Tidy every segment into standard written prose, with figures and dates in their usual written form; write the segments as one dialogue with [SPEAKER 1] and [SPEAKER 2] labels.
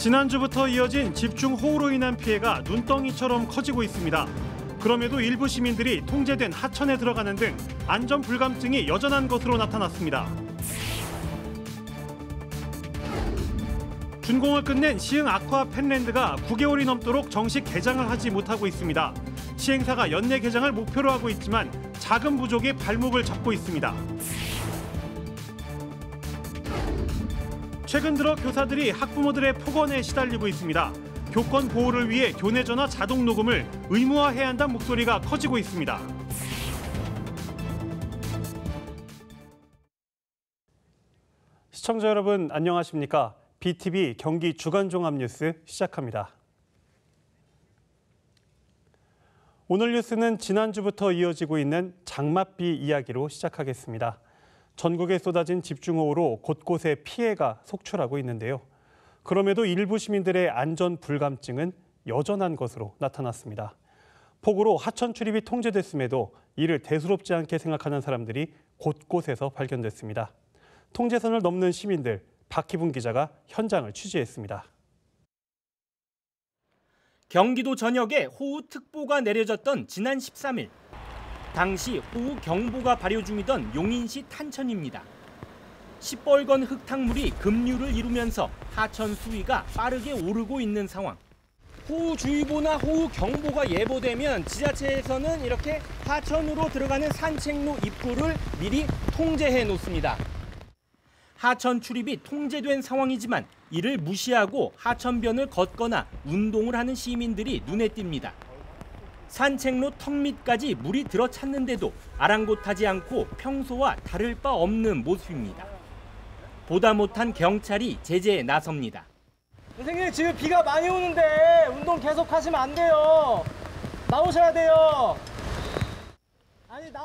[SPEAKER 1] 지난주부터 이어진 집중호우로 인한 피해가 눈덩이처럼 커지고 있습니다. 그럼에도 일부 시민들이 통제된 하천에 들어가는 등 안전 불감증이 여전한 것으로 나타났습니다. 준공을 끝낸 시흥 아쿠아 펜랜드가 9개월이 넘도록 정식 개장을 하지 못하고 있습니다. 시행사가 연내 개장을 목표로 하고 있지만 자금 부족에 발목을 잡고 있습니다. 최근 들어 교사들이 학부모들의 폭언에 시달리고 있습니다. 교권 보호를 위해 교내 전화 자동 녹음을 의무화해야 한다는 목소리가 커지고 있습니다. 시청자 여러분 안녕하십니까? BTV 경기 주간 종합 뉴스 시작합니다. 오늘 뉴스는 지난주부터 이어지고 있는 장맛비 이야기로 시작하겠습니다. 전국에 쏟아진 집중호우로 곳곳에 피해가 속출하고 있는데요. 그럼에도 일부 시민들의 안전 불감증은 여전한 것으로 나타났습니다. 폭우로 하천 출입이 통제됐음에도 이를 대수롭지 않게 생각하는 사람들이 곳곳에서 발견됐습니다. 통제선을 넘는 시민들, 박희분 기자가 현장을 취재했습니다.
[SPEAKER 2] 경기도 전역에 호우특보가 내려졌던 지난 13일. 당시 호우경보가 발효 중이던 용인시 탄천입니다. 시뻘건 흙탕물이 급류를 이루면서 하천 수위가 빠르게 오르고 있는 상황. 호우주의보나 호우경보가 예보되면 지자체에서는 이렇게 하천으로 들어가는 산책로 입구를 미리 통제해 놓습니다. 하천 출입이 통제된 상황이지만 이를 무시하고 하천변을 걷거나 운동을 하는 시민들이 눈에 띕니다. 산책로 턱 밑까지 물이 들어찼는데도 아랑곳하지 않고 평소와 다를 바 없는 모습입니다. 보다 못한 경찰이 제재에 나섭니다.
[SPEAKER 3] 선생님 지금 비가 많이 오는데 운동 계속 하시면 안 돼요. 나오셔야 돼요.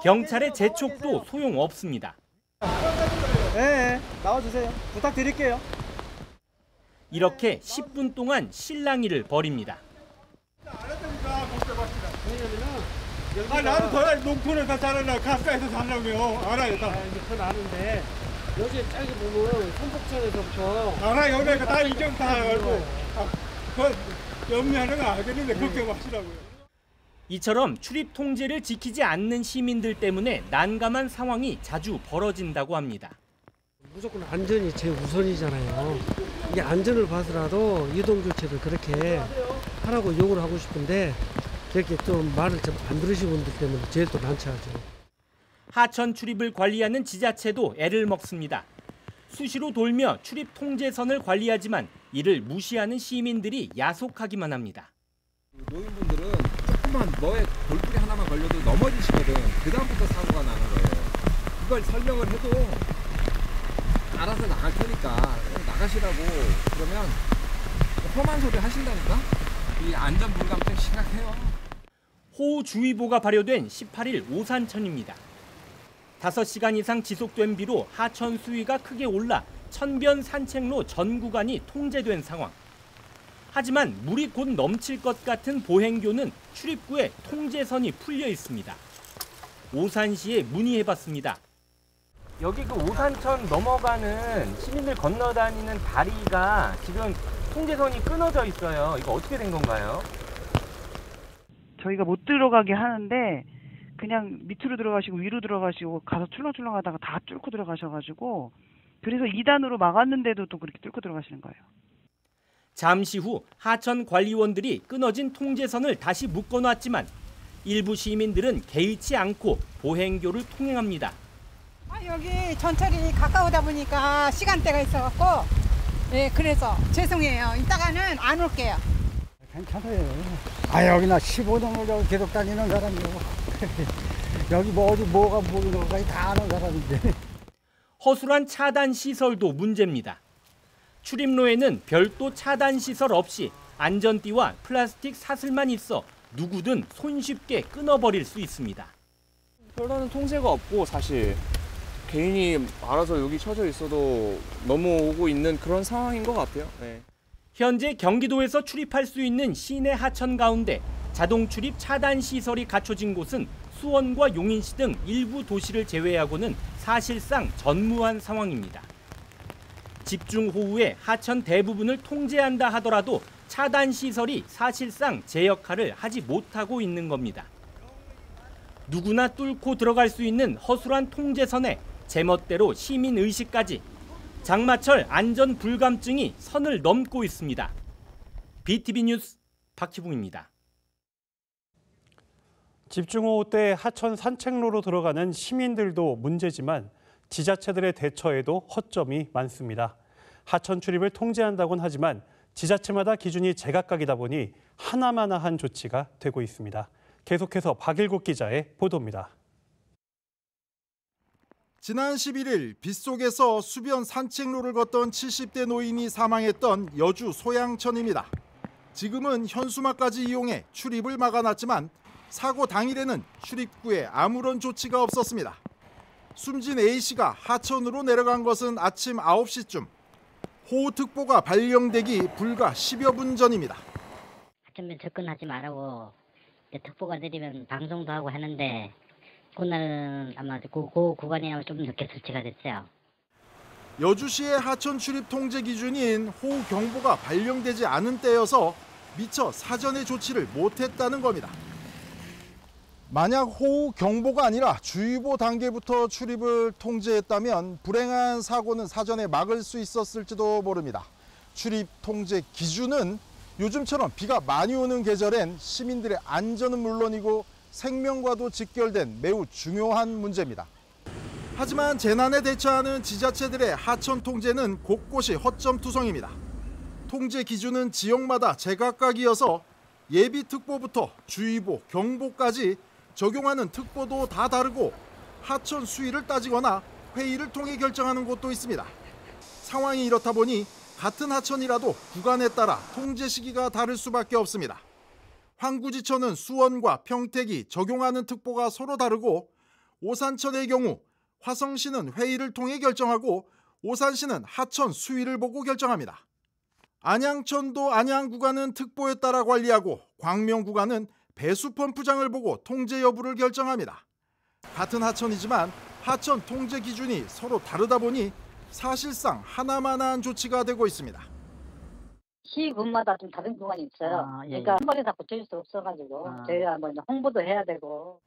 [SPEAKER 2] 경찰의 재촉도 소용없습니다.
[SPEAKER 3] 네, 나와주세요. 부탁드릴게요.
[SPEAKER 2] 이렇게 10분 동안 실랑이를 벌입니다.
[SPEAKER 4] 나는 더 농촌에서 살아나 가까이서 살려고요. 알아요.
[SPEAKER 3] 그건 아는데 여기 짝이 보면 성북천에서부터
[SPEAKER 4] 알아 여기가 다 이정 다 알고 그 염려하는 거 알겠는데 걱정 마시라고요.
[SPEAKER 2] 이처럼 출입 통제를 지키지 않는 시민들 때문에 난감한 상황이 자주 벌어진다고 합니다.
[SPEAKER 5] 무조건 안전이 제우선이잖아요. 이게 안전을 봐서라도 이동 조치를 그렇게 하라고 요구를 하고 싶은데 이렇게 좀 말을 좀 안 들으시는 분들 때문에 제일 또 난처하죠.
[SPEAKER 2] 하천 출입을 관리하는 지자체도 애를 먹습니다. 수시로 돌며 출입 통제선을 관리하지만 이를 무시하는 시민들이 야속하기만 합니다.
[SPEAKER 6] 노인분들은 조금만 너의 돌뿌리 하나만 걸려도 넘어지시거든. 그 다음부터 사고가 나는 거예요. 그걸 설명을 해도 알아서 나갈 테니까 나가시라고 그러면 험한 소리 하신다니까? 이 안전 불감증 심각해요.
[SPEAKER 2] 호우주의보가 발효된 18일 오산천입니다. 5시간 이상 지속된 비로 하천 수위가 크게 올라 천변 산책로 전 구간이 통제된 상황. 하지만 물이 곧 넘칠 것 같은 보행교는 출입구에 통제선이 풀려 있습니다. 오산시에 문의해봤습니다. 여기 그 오산천 넘어가는 시민들 건너다니는 다리가 지금 통제선이 끊어져 있어요. 이거 어떻게 된 건가요?
[SPEAKER 7] 저희가 못 들어가게 하는데 그냥 밑으로 들어가시고 위로 들어가시고 가서 출렁출렁 하다가 다 뚫고 들어가셔가지고 그래서 2단으로 막았는데도 또 그렇게 뚫고 들어가시는 거예요.
[SPEAKER 2] 잠시 후 하천 관리원들이 끊어진 통제선을 다시 묶어놨지만 일부 시민들은 개의치 않고 보행교를 통행합니다.
[SPEAKER 8] 여기 전철이 가까우다 보니까 시간대가 있어갖고 그래서 죄송해요. 이따가는 안 올게요.
[SPEAKER 9] 괜찮아요. 여기 나 15년을 계속 다니는 사람이고 여기 뭐 어디 뭐가 보이는 것까지 다 아는 사람인데.
[SPEAKER 2] 허술한 차단 시설도 문제입니다. 출입로에는 별도 차단 시설 없이 안전띠와 플라스틱 사슬만 있어 누구든 손쉽게 끊어버릴 수 있습니다.
[SPEAKER 10] 별다른 통제가 없고 사실 개인이 알아서 여기 쳐져 있어도 넘어오고 있는 그런 상황인 것 같아요. 네.
[SPEAKER 2] 현재 경기도에서 출입할 수 있는 시내 하천 가운데 자동 출입 차단 시설이 갖춰진 곳은 수원과 용인시 등 일부 도시를 제외하고는 사실상 전무한 상황입니다. 집중호우에 하천 대부분을 통제한다 하더라도 차단 시설이 사실상 제 역할을 하지 못하고 있는 겁니다. 누구나 뚫고 들어갈 수 있는 허술한 통제선에 제멋대로 시민의식까지 장마철 안전 불감증이 선을 넘고 있습니다. BTV 뉴스 박희붕입니다.
[SPEAKER 1] 집중호우 때 하천 산책로로 들어가는 시민들도 문제지만 지자체들의 대처에도 허점이 많습니다. 하천 출입을 통제한다곤 하지만 지자체마다 기준이 제각각이다 보니 하나마나한 조치가 되고 있습니다. 계속해서 박일국 기자의 보도입니다.
[SPEAKER 11] 지난 11일 빗속에서 수변 산책로를 걷던 70대 노인이 사망했던 여주 소양천입니다. 지금은 현수막까지 이용해 출입을 막아놨지만 사고 당일에는 출입구에 아무런 조치가 없었습니다. 숨진 A씨가 하천으로 내려간 것은 아침 9시쯤. 호우특보가 발령되기 불과 10여 분 전입니다.
[SPEAKER 12] 하천면 접근하지 말라고 특보가 내리면 방송도 하고 하는데 그날은 아마 그 구간이라면 좀 늦게 설치가 됐어요.
[SPEAKER 11] 여주시의 하천 출입 통제 기준인 호우경보가 발령되지 않은 때여서 미처 사전에 조치를 못했다는 겁니다. 만약 호우경보가 아니라 주의보 단계부터 출입을 통제했다면 불행한 사고는 사전에 막을 수 있었을지도 모릅니다. 출입 통제 기준은 요즘처럼 비가 많이 오는 계절엔 시민들의 안전은 물론이고 생명과도 직결된 매우 중요한 문제입니다. 하지만 재난에 대처하는 지자체들의 하천 통제는 곳곳이 허점투성입니다. 통제 기준은 지역마다 제각각이어서 예비특보부터 주의보, 경보까지 적용하는 특보도 다 다르고 하천 수위를 따지거나 회의를 통해 결정하는 곳도 있습니다. 상황이 이렇다 보니 같은 하천이라도 구간에 따라 통제 시기가 다를 수밖에 없습니다. 황구지천은 수원과 평택이 적용하는 특보가 서로 다르고 오산천의 경우 화성시는 회의를 통해 결정하고 오산시는 하천 수위를 보고 결정합니다. 안양천도 안양 구간은 특보에 따라 관리하고 광명 구간은 배수 펌프장을 보고 통제 여부를 결정합니다. 같은 하천이지만 하천 통제 기준이 서로 다르다 보니 사실상 하나만한 조치가 되고 있습니다.
[SPEAKER 12] 시군마다 좀 다른 구간이 있어요. 그러니까 한 번에 다 고쳐질 수 없어가지고 저희가 뭐 홍보도 해야 되고.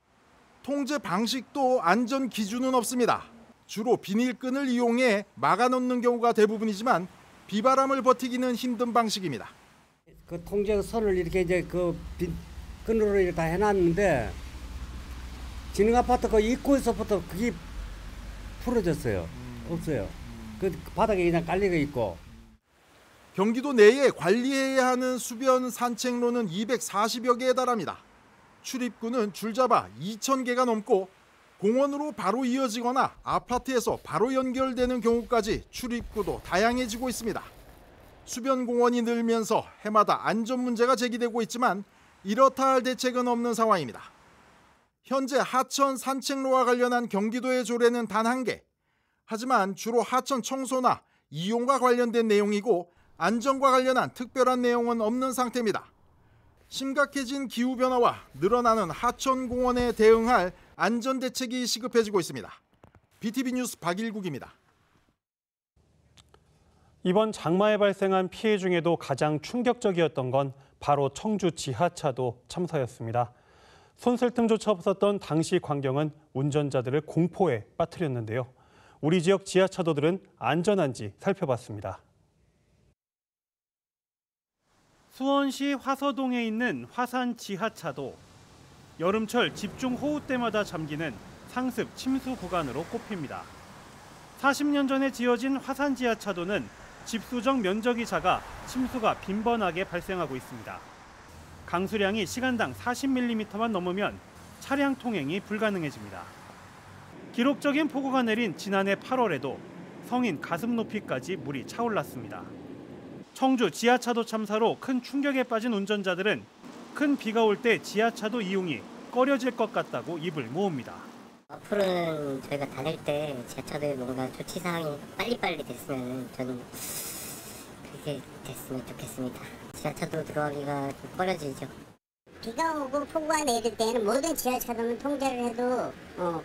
[SPEAKER 11] 통제 방식도 안전 기준은 없습니다. 주로 비닐끈을 이용해 막아놓는 경우가 대부분이지만 비바람을 버티기는 힘든 방식입니다.
[SPEAKER 5] 그 통제 선을 이렇게 이제 끈으로 이렇게 다 해놨는데 진흥 아파트 그 입구에서부터 그게 풀어졌어요. 없어요. 그 바닥에 그냥 깔리고 있고.
[SPEAKER 11] 경기도 내에 관리해야 하는 수변 산책로는 240여 개에 달합니다. 출입구는 줄잡아 2,000개가 넘고 공원으로 바로 이어지거나 아파트에서 바로 연결되는 경우까지 출입구도 다양해지고 있습니다. 수변 공원이 늘면서 해마다 안전 문제가 제기되고 있지만 이렇다 할 대책은 없는 상황입니다. 현재 하천 산책로와 관련한 경기도의 조례는 단 1개. 하지만 주로 하천 청소나 이용과 관련된 내용이고 안전과 관련한 특별한 내용은 없는 상태입니다. 심각해진 기후변화와 늘어나는 하천공원에 대응할 안전대책이 시급해지고 있습니다. BTV 뉴스 박일국입니다.
[SPEAKER 1] 이번 장마에 발생한 피해 중에도 가장 충격적이었던 건 바로 청주 지하차도 참사였습니다. 손쓸 틈조차 없었던 당시 광경은 운전자들을 공포에 빠뜨렸는데요. 우리 지역 지하차도들은 안전한지 살펴봤습니다. 수원시 화서동에 있는 화산 지하차도. 여름철 집중호우 때마다 잠기는 상습 침수 구간으로 꼽힙니다. 40년 전에 지어진 화산 지하차도는 집수정 면적이 작아 침수가 빈번하게 발생하고 있습니다. 강수량이 시간당 40mm만 넘으면 차량 통행이 불가능해집니다. 기록적인 폭우가 내린 지난해 8월에도 성인 가슴 높이까지 물이 차올랐습니다. 청주 지하차도 참사로 큰 충격에 빠진 운전자들은 큰 비가 올 때 지하차도 이용이 꺼려질 것 같다고 입을 모읍니다.
[SPEAKER 13] 앞으로는 저희가 다닐 때 지하차도에 뭔가 조치사항이 빨리빨리 됐으면 저는 그렇게 됐으면 좋겠습니다. 지하차도 들어가기가 좀 꺼려지죠.
[SPEAKER 14] 비가 오고 폭우가 내릴 때는 모든 지하차도는 통제를 해도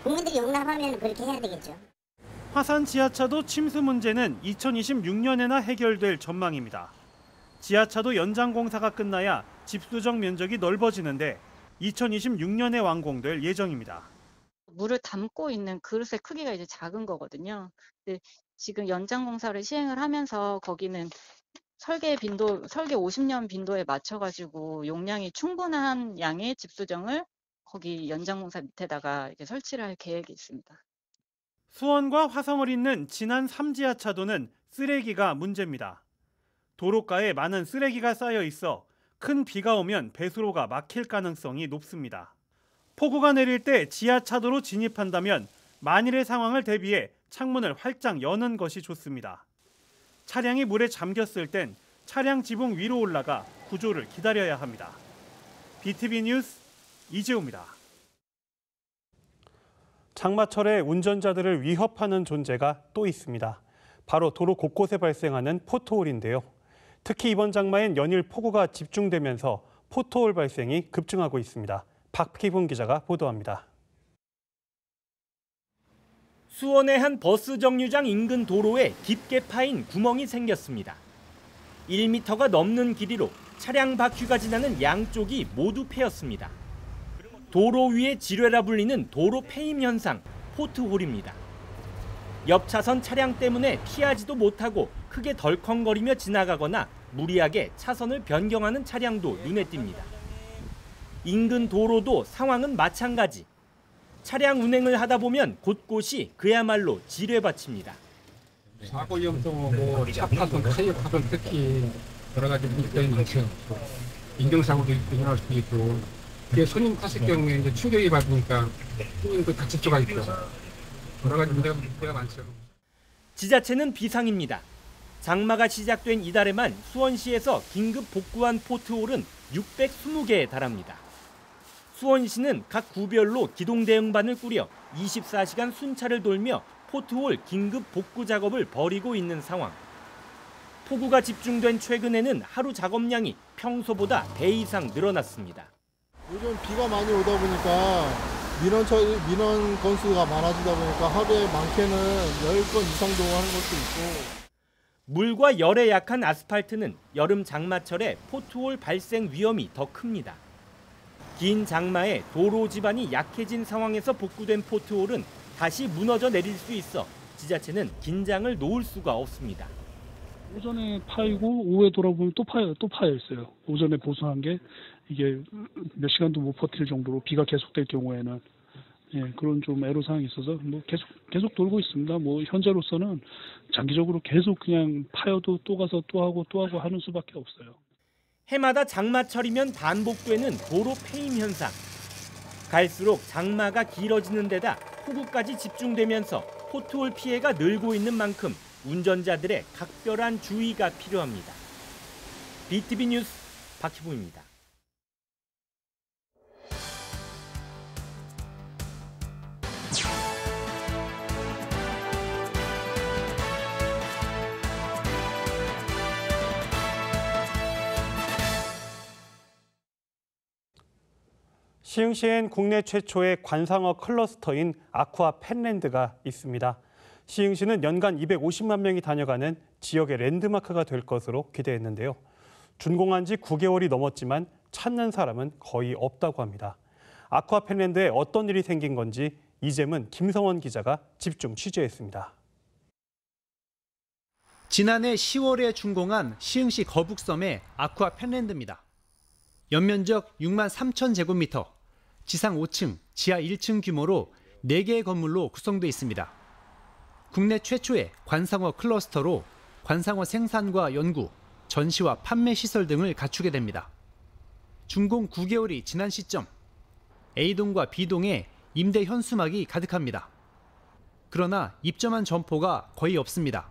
[SPEAKER 14] 국민들이 용납하면 그렇게 해야 되겠죠.
[SPEAKER 1] 화산 지하차도 침수 문제는 2026년에나 해결될 전망입니다. 지하차도 연장 공사가 끝나야 집수정 면적이 넓어지는데 2026년에 완공될 예정입니다.
[SPEAKER 15] 물을 담고 있는 그릇의 크기가 이제 작은 거거든요. 근데 지금 연장 공사를 시행을 하면서 거기는 설계 50년 빈도에 맞춰가지고 용량이 충분한 양의 집수정을 거기 연장 공사 밑에다가 이제 설치를 할 계획이 있습니다.
[SPEAKER 1] 수원과 화성을 잇는 진안 3지하차도는 쓰레기가 문제입니다. 도로가에 많은 쓰레기가 쌓여 있어 큰 비가 오면 배수로가 막힐 가능성이 높습니다. 폭우가 내릴 때 지하차도로 진입한다면 만일의 상황을 대비해 창문을 활짝 여는 것이 좋습니다. 차량이 물에 잠겼을 땐 차량 지붕 위로 올라가 구조를 기다려야 합니다. BTV 뉴스 이재호입니다. 장마철에 운전자들을 위협하는 존재가 또 있습니다. 바로 도로 곳곳에 발생하는 포트홀인데요. 특히 이번 장마엔 연일 폭우가 집중되면서 포트홀 발생이 급증하고 있습니다. 박기붕 기자가 보도합니다.
[SPEAKER 2] 수원의 한 버스 정류장 인근 도로에 깊게 파인 구멍이 생겼습니다. 1m가 넘는 길이로 차량 바퀴가 지나는 양쪽이 모두 패였습니다. 도로 위의 지뢰라 불리는 도로 패임 현상, 포트홀입니다. 옆 차선 차량 때문에 피하지도 못하고 크게 덜컹거리며 지나가거나 무리하게 차선을 변경하는 차량도 눈에 띕니다. 인근 도로도 상황은 마찬가지. 차량 운행을 하다 보면 곳곳이 그야말로 지뢰밭입니다.
[SPEAKER 4] 사고 위험성하고 차 파손, 타이어 파손 특히 여러 가지 문제점이 많죠. 인경사고도 일어날 수 있고, 이게 손님 탔을 경우에 이제 충격이 받으니까 손님도 다칠 수가 있고, 여러 가지 문제가 많죠.
[SPEAKER 2] 지자체는 비상입니다. 장마가 시작된 이달에만 수원시에서 긴급 복구한 포트홀은 620개에 달합니다. 수원시는 각 구별로 기동 대응반을 꾸려 24시간 순찰을 돌며 포트홀 긴급 복구 작업을 벌이고 있는 상황. 폭우가 집중된 최근에는 하루 작업량이 평소보다 배 이상 늘어났습니다.
[SPEAKER 16] 요즘 비가 많이 오다 보니까 민원 건수가 많아지다 보니까 하루에 많게는 10건 이상도 하는 것도 있고.
[SPEAKER 2] 물과 열에 약한 아스팔트는 여름 장마철에 포트홀 발생 위험이 더 큽니다. 긴 장마에 도로 지반이 약해진 상황에서 복구된 포트홀은 다시 무너져 내릴 수 있어 지자체는 긴장을 놓을 수가 없습니다.
[SPEAKER 17] 오전에 파이고 오후에 돌아보면 또 파여 있어요. 오전에 보수한 게 이게 몇 시간도 못 버틸 정도로 비가 계속될 경우에는 그런 좀 애로사항이 있어서 뭐 계속 돌고 있습니다. 뭐 현재로서는 장기적으로 계속 그냥 파여도 또 가서 또 하고 하는 수밖에 없어요.
[SPEAKER 2] 해마다 장마철이면 반복되는 도로 패임 현상. 갈수록 장마가 길어지는 데다 폭우까지 집중되면서 포트홀 피해가 늘고 있는 만큼 운전자들의 각별한 주의가 필요합니다. BTV 뉴스 박희붕입니다.
[SPEAKER 1] 시흥시엔 국내 최초의 관상어 클러스터인 아쿠아 펜랜드가 있습니다. 시흥시는 연간 250만 명이 다녀가는 지역의 랜드마크가 될 것으로 기대했는데요. 준공한 지 9개월이 넘었지만 찾는 사람은 거의 없다고 합니다. 아쿠아 펜랜드에 어떤 일이 생긴 건지 이재문, 김성원 기자가 집중 취재했습니다.
[SPEAKER 18] 지난해 10월에 준공한 시흥시 거북섬의 아쿠아 펜랜드입니다. 연면적 6만 3천 제곱미터, 지상 5층, 지하 1층 규모로 4개의 건물로 구성되어 있습니다. 국내 최초의 관상어 클러스터로 관상어 생산과 연구, 전시와 판매 시설 등을 갖추게 됩니다. 준공 9개월이 지난 시점, A동과 B동에 임대 현수막이 가득합니다. 그러나 입점한 점포가 거의 없습니다.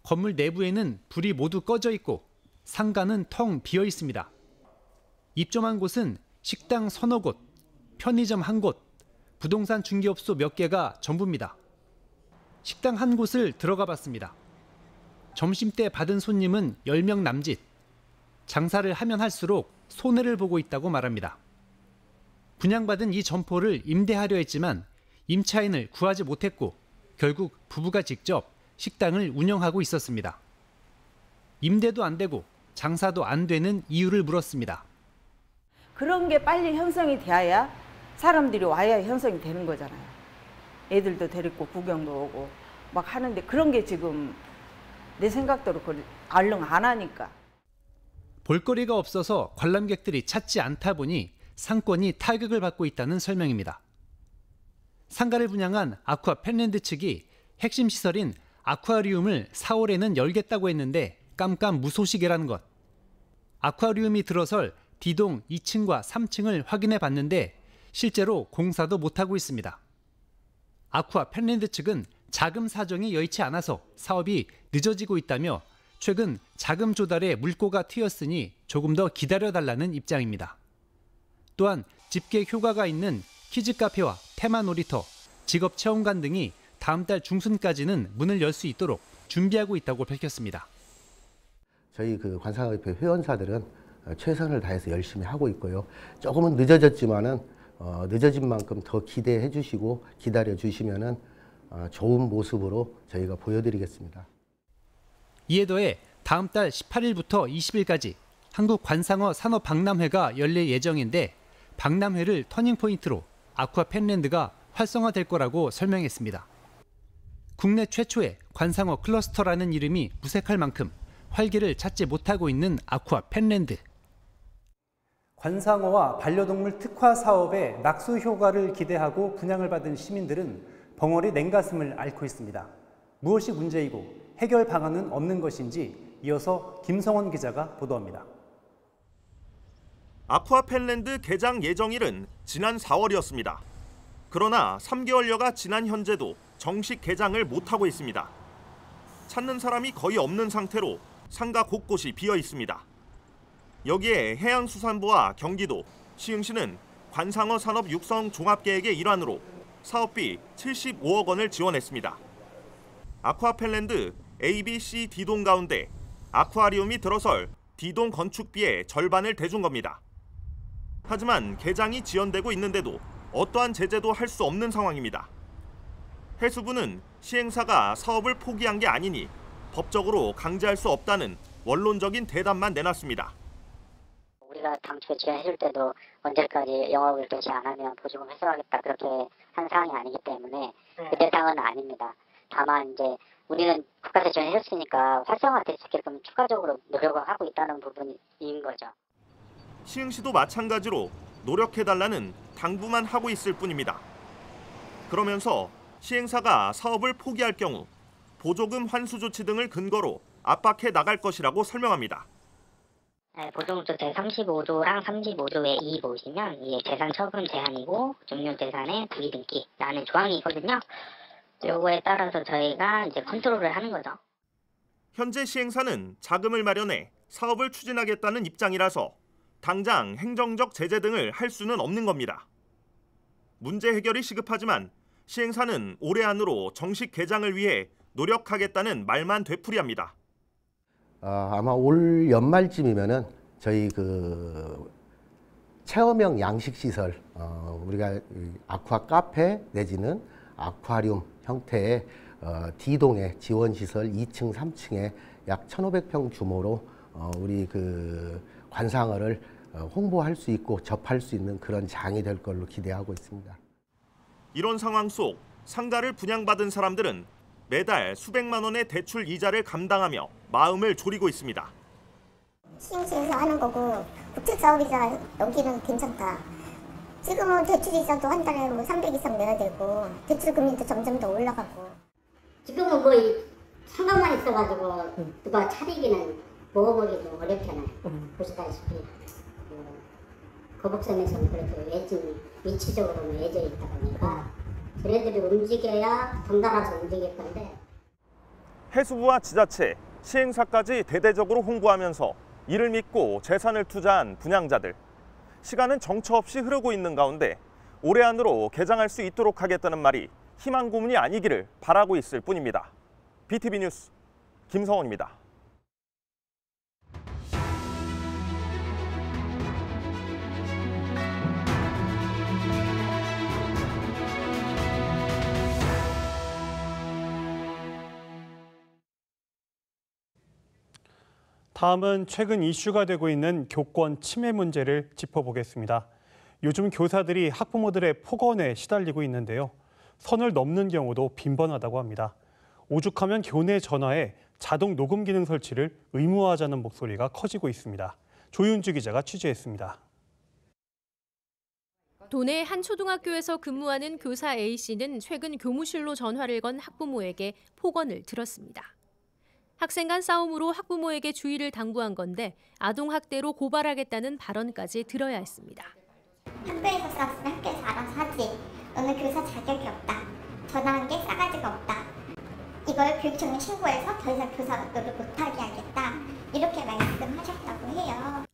[SPEAKER 18] 건물 내부에는 불이 모두 꺼져 있고 상가는 텅 비어 있습니다. 입점한 곳은 식당 서너 곳, 편의점 한 곳, 부동산 중개업소 몇 개가 전부입니다. 식당 한 곳을 들어가 봤습니다. 점심때 받은 손님은 10명 남짓. 장사를 하면 할수록 손해를 보고 있다고 말합니다. 분양받은 이 점포를 임대하려 했지만 임차인을 구하지 못했고 결국 부부가 직접 식당을 운영하고 있었습니다. 임대도 안 되고 장사도 안 되는 이유를 물었습니다.
[SPEAKER 19] 그런 게 빨리 형성이 돼야 사람들이 와야 형성이 되는 거잖아요. 애들도 데리고 구경도 오고 막 하는데 그런 게 지금 내 생각대로 얼른 안 하니까.
[SPEAKER 18] 볼거리가 없어서 관람객들이 찾지 않다 보니 상권이 타격을 받고 있다는 설명입니다. 상가를 분양한 아쿠아 펜랜드 측이 핵심 시설인 아쿠아리움을 4월에는 열겠다고 했는데 깜깜무소식이라는 것. 아쿠아리움이 들어설 D동 2층과 3층을 확인해 봤는데 실제로 공사도 못하고 있습니다. 아쿠아 펜랜드 측은 자금 사정이 여의치 않아서 사업이 늦어지고 있다며 최근 자금 조달에 물꼬가 트였으니 조금 더 기다려달라는 입장입니다. 또한 집계 효과가 있는 키즈카페와 테마놀이터, 직업체험관 등이 다음 달 중순까지는 문을 열 수 있도록 준비하고 있다고 밝혔습니다.
[SPEAKER 20] 저희 관상협회 회원사들은 최선을 다해서 열심히 하고 있고요. 조금은 늦어졌지만은 늦어진 만큼 더 기대해 주시고 기다려 주시면은 좋은 모습으로 저희가 보여드리겠습니다.
[SPEAKER 18] 이에 더해 다음 달 18일부터 20일까지 한국관상어 산업박람회가 열릴 예정인데 박람회를 터닝포인트로 아쿠아 펜랜드가 활성화될 거라고 설명했습니다. 국내 최초의 관상어 클러스터라는 이름이 무색할 만큼 활기를 찾지 못하고 있는 아쿠아 펜랜드. 관상어와 반려동물 특화 사업의 낙수 효과를 기대하고 분양을 받은 시민들은 벙어리 냉가슴을 앓고 있습니다. 무엇이 문제이고 해결 방안은 없는 것인지 이어서 김성원 기자가 보도합니다.
[SPEAKER 21] 아쿠아 펜랜드 개장 예정일은 지난 4월이었습니다. 그러나 3개월여가 지난 현재도 정식 개장을 못하고 있습니다. 찾는 사람이 거의 없는 상태로 상가 곳곳이 비어 있습니다. 여기에 해양수산부와 경기도, 시흥시는 관상어 산업 육성 종합계획의 일환으로 사업비 75억 원을 지원했습니다. 아쿠아 펜랜드 A, B, C, D동 가운데 아쿠아리움이 들어설 D동 건축비의 절반을 대준 겁니다. 하지만 개장이 지연되고 있는데도 어떠한 제재도 할 수 없는 상황입니다. 해수부는 시행사가 사업을 포기한 게 아니니 법적으로 강제할 수 없다는 원론적인 대답만 내놨습니다.
[SPEAKER 13] 우리가 당초에 지원해줄 때도 언제까지 영업을 개시 안 하면 보조금 회수하겠다 그렇게 한 사항이 아니기 때문에 그 대상은 아닙니다. 다만 이제 우리는 국가에서 지원해줬으니까 활성화될 수 있게끔 추가적으로 노력을 하고 있다는 부분인 거죠.
[SPEAKER 21] 시흥시도 마찬가지로 노력해달라는 당부만 하고 있을 뿐입니다. 그러면서 시행사가 사업을 포기할 경우 보조금 환수 조치 등을 근거로 압박해 나갈 것이라고 설명합니다.
[SPEAKER 13] 보조금 제 35조랑 35조의 2 보시면 이게 재산 처분 제한이고 종료 재산의 불이등기라는 조항이 있거든요. 요거에 따라서 저희가 이제 컨트롤을 하는 거죠.
[SPEAKER 21] 현재 시행사는 자금을 마련해 사업을 추진하겠다는 입장이라서 당장 행정적 제재 등을 할 수는 없는 겁니다. 문제 해결이 시급하지만 시행사는 올해 안으로 정식 개장을 위해 노력하겠다는 말만 되풀이합니다.
[SPEAKER 20] 아마 올 연말쯤이면은 저희 체험형 양식시설, 우리가 아쿠아 카페 내지는 아쿠아리움 형태의 D동의 지원시설 2층, 3층에 약 1,500평 규모로 우리 관상어를 홍보할 수 있고 접할 수 있는 그런 장이 될 걸로 기대하고 있습니다.
[SPEAKER 21] 이런 상황 속 상가를 분양받은 사람들은 매달 수백만 원의 대출 이자를 감당하며 마음을 졸이고 있습니다.
[SPEAKER 14] 시흥시에서 하는 거고 국책사업이자 여기는 괜찮다. 지금은 대출이자도 한 달에 300 이상 내야 되고 대출 금리도 점점 더 올라가고.
[SPEAKER 13] 지금은 상가만 있어가지고 누가 차리기는 먹어보기 좀 어렵잖아요. 보시다시피 거북섬에서는 그래도 위치적으로는 외져 있다 보니까 쟤네들이 움직여야 돈 달아서 움직일 건데.
[SPEAKER 21] 해수부와 지자체, 시행사까지 대대적으로 홍보하면서 이를 믿고 재산을 투자한 분양자들. 시간은 정처 없이 흐르고 있는 가운데 올해 안으로 개장할 수 있도록 하겠다는 말이 희망 고문이 아니기를 바라고 있을 뿐입니다. BTV 뉴스 김성원입니다.
[SPEAKER 1] 다음은 최근 이슈가 되고 있는 교권 침해 문제를 짚어보겠습니다. 요즘 교사들이 학부모들의 폭언에 시달리고 있는데요. 선을 넘는 경우도 빈번하다고 합니다. 오죽하면 교내 전화에 자동 녹음 기능 설치를 의무화하자는 목소리가 커지고 있습니다. 조윤주 기자가 취재했습니다.
[SPEAKER 3] 도내 한 초등학교에서 근무하는 교사 A씨는 최근 교무실로 전화를 건 학부모에게 폭언을 들었습니다. 학생 간 싸움으로 학부모에게 주의를 당부한 건데 아동학대로 고발하겠다는 발언까지 들어야 했습니다.
[SPEAKER 14] 학교에서 싸웠으면 학교에서 알아서 하지. 너는 교사 자격이 없다. 전화한 게 싸가지가 없다. 이걸 교육청에 신고해서 더 이상 교사 노릇 못하게 하겠다. 이렇게 말씀하셨다고 해요.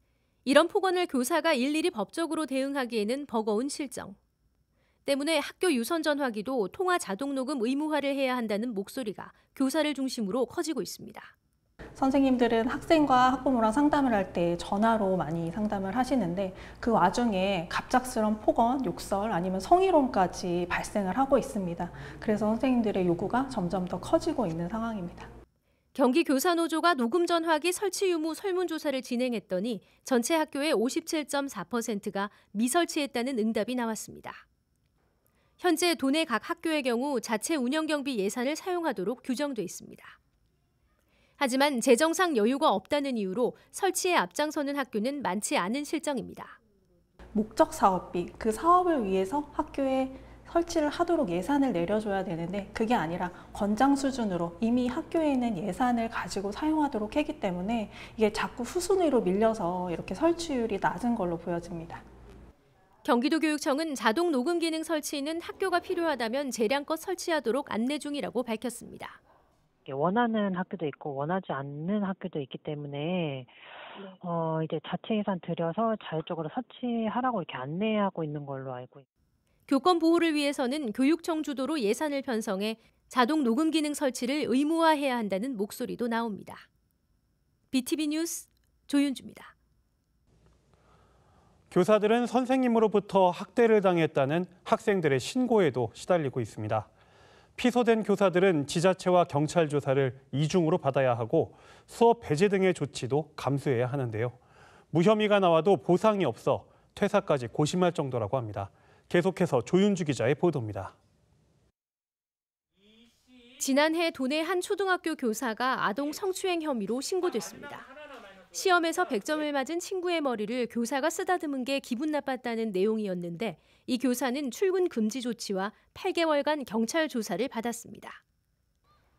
[SPEAKER 3] 이런 폭언을 교사가 일일이 법적으로 대응하기에는 버거운 실정. 때문에 학교 유선 전화기도 통화 자동 녹음 의무화를 해야 한다는 목소리가 교사를 중심으로 커지고 있습니다.
[SPEAKER 22] 선생님들은 학생과 학부모랑 상담을 할 때 전화로 많이 상담을 하시는데 그 와중에 갑작스런 폭언, 욕설 아니면 성희롱까지 발생을 하고 있습니다. 그래서 선생님들의 요구가 점점 더 커지고 있는 상황입니다.
[SPEAKER 3] 경기교사노조가 녹음 전화기 설치 유무 설문조사를 진행했더니 전체 학교의 57.4%가 미설치했다는 응답이 나왔습니다. 현재 도내 각 학교의 경우 자체 운영경비 예산을 사용하도록 규정돼 있습니다. 하지만 재정상 여유가 없다는 이유로 설치에 앞장서는 학교는 많지 않은 실정입니다.
[SPEAKER 22] 목적 사업비, 그 사업을 위해서 학교에 설치를 하도록 예산을 내려줘야 되는데 그게 아니라 권장 수준으로 이미 학교에 있는 예산을 가지고 사용하도록 했기 때문에 이게 자꾸 후순위로 밀려서 이렇게 설치율이 낮은 걸로 보여집니다.
[SPEAKER 3] 경기도교육청은 자동 녹음 기능 설치는 학교가 필요하다면 재량껏 설치하도록 안내 중이라고 밝혔습니다.
[SPEAKER 23] 원하는 학교도 있고 원하지 않는 학교도 있기 때문에 이제 자체 예산 들여서 자율적으로 설치하라고 이렇게 안내하고 있는 걸로 알고 있습니다.
[SPEAKER 3] 교권 보호를 위해서는 교육청 주도로 예산을 편성해 자동 녹음 기능 설치를 의무화해야 한다는 목소리도 나옵니다. BTV 뉴스 조윤주입니다.
[SPEAKER 1] 교사들은 선생님으로부터 학대를 당했다는 학생들의 신고에도 시달리고 있습니다. 피소된 교사들은 지자체와 경찰 조사를 이중으로 받아야 하고 수업 배제 등의 조치도 감수해야 하는데요. 무혐의가 나와도 보상이 없어 퇴사까지 고심할 정도라고 합니다. 계속해서 조윤주 기자의 보도입니다.
[SPEAKER 3] 지난해 도내 한 초등학교 교사가 아동 성추행 혐의로 신고됐습니다. 시험에서 100점을 맞은 친구의 머리를 교사가 쓰다듬은 게 기분 나빴다는 내용이었는데 이 교사는 출근 금지 조치와 8개월간 경찰 조사를 받았습니다.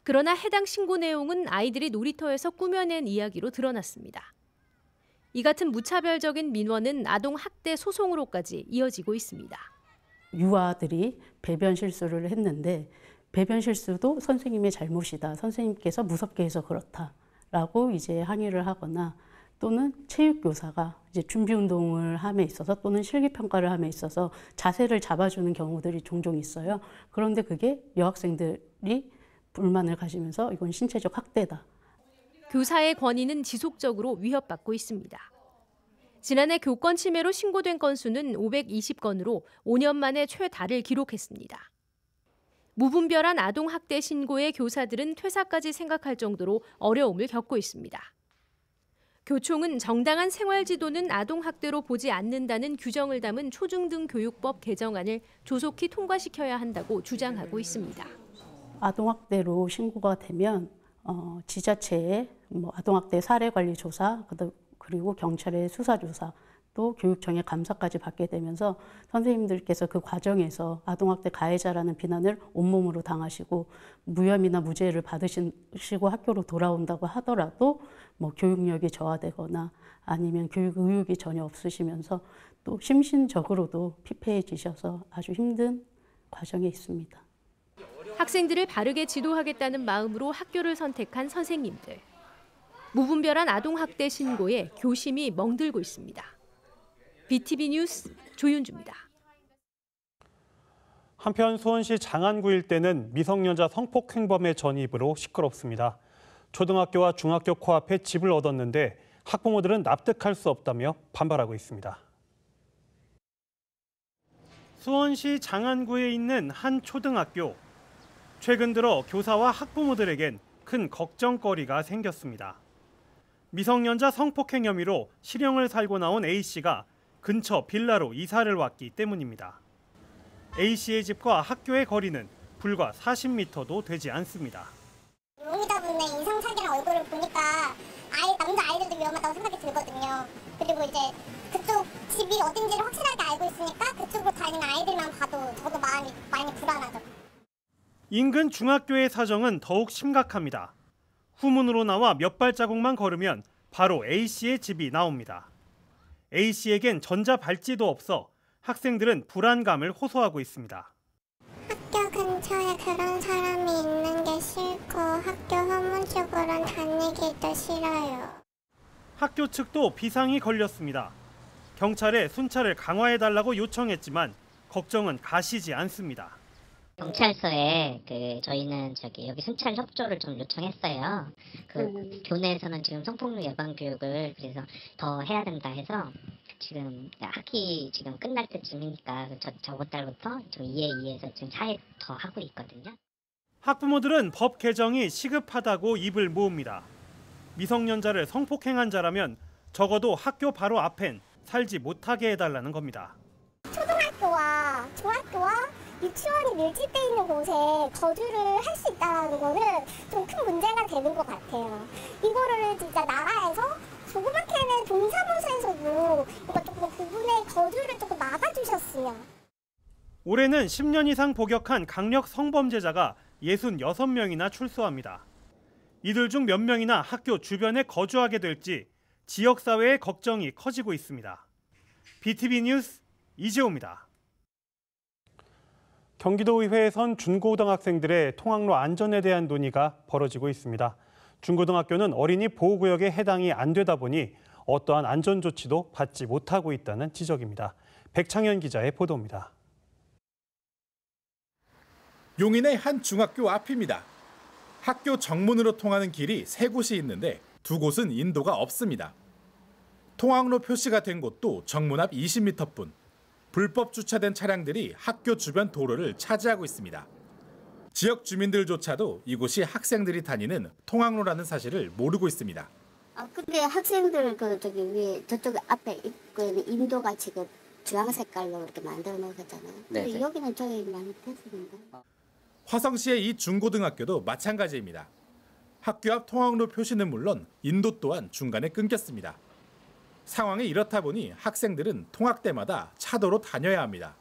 [SPEAKER 3] 그러나 해당 신고 내용은 아이들이 놀이터에서 꾸며낸 이야기로 드러났습니다. 이 같은 무차별적인 민원은 아동 학대 소송으로까지 이어지고 있습니다.
[SPEAKER 24] 유아들이 배변 실수를 했는데 배변 실수도 선생님의 잘못이다. 선생님께서 무섭게 해서 그렇다라고 이제 항의를 하거나 또는 체육교사가 이제 준비운동을 함에 있어서 또는 실기평가를 함에 있어서 자세를 잡아주는 경우들이 종종 있어요. 그런데 그게 여학생들이 불만을 가지면서 이건 신체적 학대다.
[SPEAKER 3] 교사의 권위는 지속적으로 위협받고 있습니다. 지난해 교권 침해로 신고된 건수는 520건으로 5년 만에 최다를 기록했습니다. 무분별한 아동 학대 신고에 교사들은 퇴사까지 생각할 정도로 어려움을 겪고 있습니다. 교총은 정당한 생활지도는 아동 학대로 보지 않는다는 규정을 담은 초중등 교육법 개정안을 조속히 통과시켜야 한다고 주장하고 있습니다.
[SPEAKER 24] 아동 학대로 신고가 되면 지자체의 아동학대 사례관리조사 그리고 경찰의 수사조사 또 교육청의 감사까지 받게 되면서 선생님들께서 그 과정에서 아동학대 가해자라는 비난을 온몸으로 당하시고 무혐의나 무죄를 받으시고 학교로 돌아온다고 하더라도 교육력이 저하되거나 아니면 교육 의욕이 전혀 없으시면서 또 심신적으로도 피폐해지셔서 아주 힘든 과정에 있습니다.
[SPEAKER 3] 학생들을 바르게 지도하겠다는 마음으로 학교를 선택한 선생님들. 무분별한 아동학대 신고에 교심이 멍들고 있습니다. BTV 뉴스 조윤주입니다.
[SPEAKER 1] 한편 수원시 장안구 일대는 미성년자 성폭행범의 전입으로 시끄럽습니다. 초등학교와 중학교 코앞에 집을 얻었는데 학부모들은 납득할 수 없다며 반발하고 있습니다. 수원시 장안구에 있는 한 초등학교. 최근 들어 교사와 학부모들에겐 큰 걱정거리가 생겼습니다. 미성년자 성폭행 혐의로 실형을 살고 나온 A씨가 근처 빌라로 이사를 왔기 때문입니다. A씨의 집과 학교의 거리는 불과 40m도 되지 않습니다.
[SPEAKER 14] 용이다 보니 인상착의한 얼굴을 보니까 남자 아이들도 위험하다고 생각이 들거든요. 그리고 이제 그쪽 집이 어딘지를 확실하게 알고 있으니까 그쪽으로 다니는 아이들만 봐도 저도 마음이 많이 불안하죠. 인근 중학교의 사정은 더욱 심각합니다. 후문으로 나와 몇 발자국만 걸으면 바로 A씨의 집이 나옵니다. A씨에겐 전자발찌도 없어 학생들은 불안감을 호소하고 있습니다. 학교 근처에 그런 사람이 있는 게 싫고 학교 후문 쪽으로는 다니기도 싫어요. 학교 측도 비상이 걸렸습니다. 경찰에 순찰을 강화해달라고 요청했지만 걱정은 가시지 않습니다.
[SPEAKER 12] 경찰서에 저희는 여기 순찰 협조를 좀 요청했어요. 교내에서는 지금 성폭력 예방 교육을 그래서 더 해야 된다 해서 지금 학기 지금 끝날 때쯤이니까 저번 달부터 좀 2회 지금 차에 더 하고 있거든요. 학부모들은 법 개정이 시급하다고 입을 모읍니다. 미성년자를 성폭행한 자라면 적어도 학교 바로 앞엔 살지 못하게 해달라는 겁니다. 초등학교와 중학교와 유치원이 밀집돼 있는 곳에 거주를 할 수 있다는 거는 좀 큰 문제가 되는 것 같아요. 이거를 진짜 나라에서 조그맣게는 동사무소에서도 이거 조금 부분의 거주를 조금 막아주셨으면. 올해는 10년 이상 복역한 강력 성범죄자가 66명이나 출소합니다. 이들 중 몇 명이나 학교 주변에 거주하게 될지 지역사회의 걱정이 커지고 있습니다. BTV 뉴스 이재호입니다. 경기도의회에선 중고등학생들의 통학로 안전에 대한 논의가 벌어지고 있습니다. 중고등학교는 어린이 보호구역에 해당이 안 되다 보니 어떠한 안전조치도 받지 못하고 있다는 지적입니다. 백창현 기자의 보도입니다.
[SPEAKER 11] 용인의 한 중학교 앞입니다. 학교 정문으로 통하는 길이 3곳이 있는데 2곳은 인도가 없습니다. 통학로 표시가 된 곳도 정문 앞 20m뿐. 불법 주차된 차량들이 학교 주변 도로를 차지하고 있습니다. 지역 주민들조차도 이곳이 학생들이 다니는 통학로라는 사실을 모르고 있습니다.
[SPEAKER 6] 근데 학생들 저쪽 앞에 인도가 지금 주황 색깔로 이렇게 만들어 놓았잖아요. 근데 여기는 저기 많이 됐습니다.
[SPEAKER 11] 화성시의 이 중고등학교도 마찬가지입니다. 학교 앞 통학로 표시는 물론 인도 또한 중간에 끊겼습니다. 상황이 이렇다 보니 학생들은 통학 때마다 차도로 다녀야 합니다.